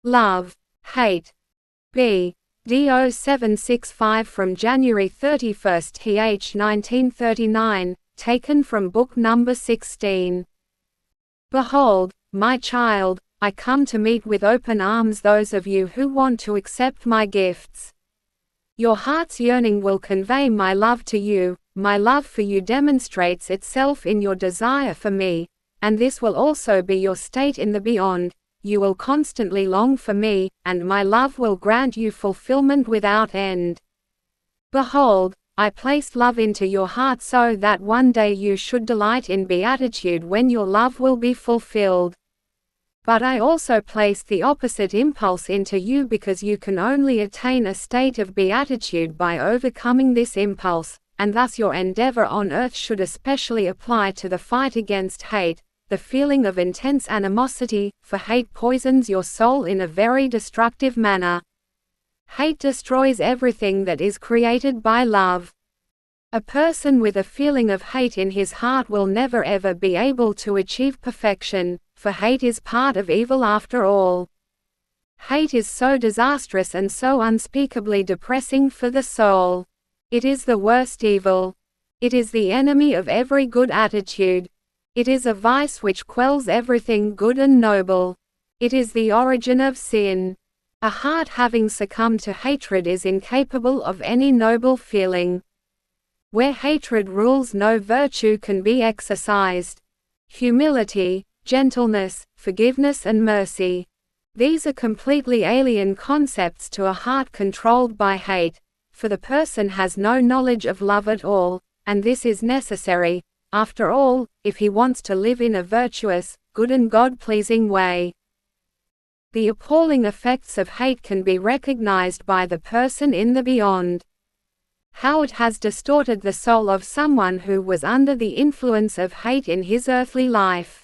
Love, hate. BD0765 from January 31, 1939, taken from book number 16. Behold, my child, I come to meet with open arms those of you who want to accept my gifts. Your heart's yearning will convey my love to you. My love for you demonstrates itself in your desire for me, and this will also be your state in the beyond. You will constantly long for me, and my love will grant you fulfillment without end. Behold, I placed love into your heart so that one day you should delight in beatitude when your love will be fulfilled. But I also placed the opposite impulse into you because you can only attain a state of beatitude by overcoming this impulse, and thus your endeavor on earth should especially apply to the fight against hate, the feeling of intense animosity, for hate poisons your soul in a very destructive manner. Hate destroys everything that is created by love. A person with a feeling of hate in his heart will never ever be able to achieve perfection, for hate is part of evil after all. Hate is so disastrous and so unspeakably depressing for the soul. It is the worst evil. It is the enemy of every good attitude. It is a vice which quells everything good and noble. It is the origin of sin. A heart having succumbed to hatred is incapable of any noble feeling. Where hatred rules, no virtue can be exercised. Humility, gentleness, forgiveness and mercy. These are completely alien concepts to a heart controlled by hate, for the person has no knowledge of love at all, and this is necessary, after all, if he wants to live in a virtuous, good and God-pleasing way. The appalling effects of hate can be recognized by the person in the beyond. How it has distorted the soul of someone who was under the influence of hate in his earthly life.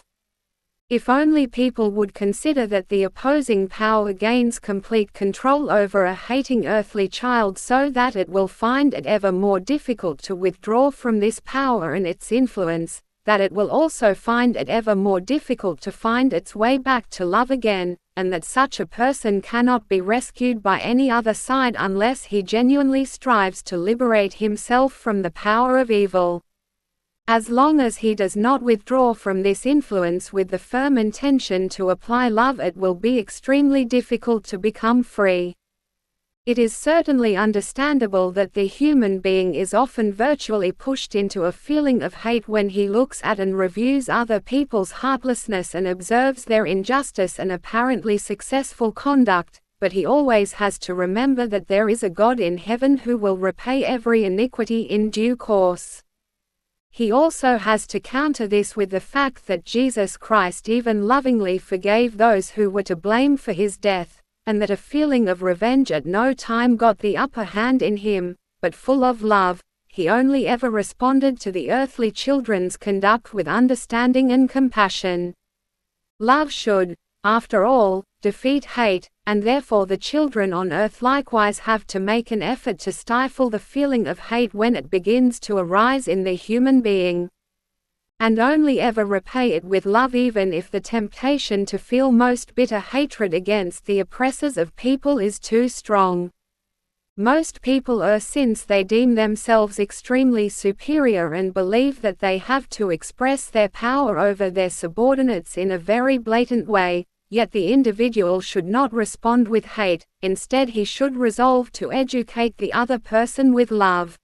If only people would consider that the opposing power gains complete control over a hating earthly child so that it will find it ever more difficult to withdraw from this power and its influence, that it will also find it ever more difficult to find its way back to love again, and that such a person cannot be rescued by any other side unless he genuinely strives to liberate himself from the power of evil. As long as he does not withdraw from this influence with the firm intention to apply love, it will be extremely difficult to become free. It is certainly understandable that the human being is often virtually pushed into a feeling of hate when he looks at and reviews other people's heartlessness and observes their injustice and apparently successful conduct, but he always has to remember that there is a God in heaven who will repay every iniquity in due course. He also has to counter this with the fact that Jesus Christ even lovingly forgave those who were to blame for his death, and that a feeling of revenge at no time got the upper hand in him, but full of love, he only ever responded to the earthly children's conduct with understanding and compassion. Love should, after all, defeat hate, and therefore the children on earth likewise have to make an effort to stifle the feeling of hate when it begins to arise in the human being, and only ever repay it with love, even if the temptation to feel most bitter hatred against the oppressors of people is too strong. Most people err since they deem themselves extremely superior and believe that they have to express their power over their subordinates in a very blatant way. Yet the individual should not respond with hate, instead he should resolve to educate the other person with love.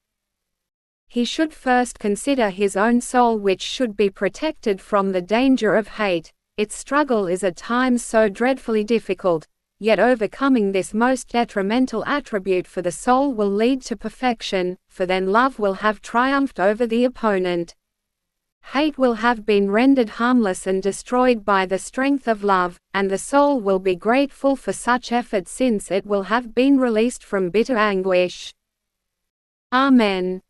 He should first consider his own soul, which should be protected from the danger of hate. Its struggle is at times so dreadfully difficult, yet overcoming this most detrimental attribute for the soul will lead to perfection, for then love will have triumphed over the opponent. Hate will have been rendered harmless and destroyed by the strength of love, and the soul will be grateful for such effort since it will have been released from bitter anguish. Amen.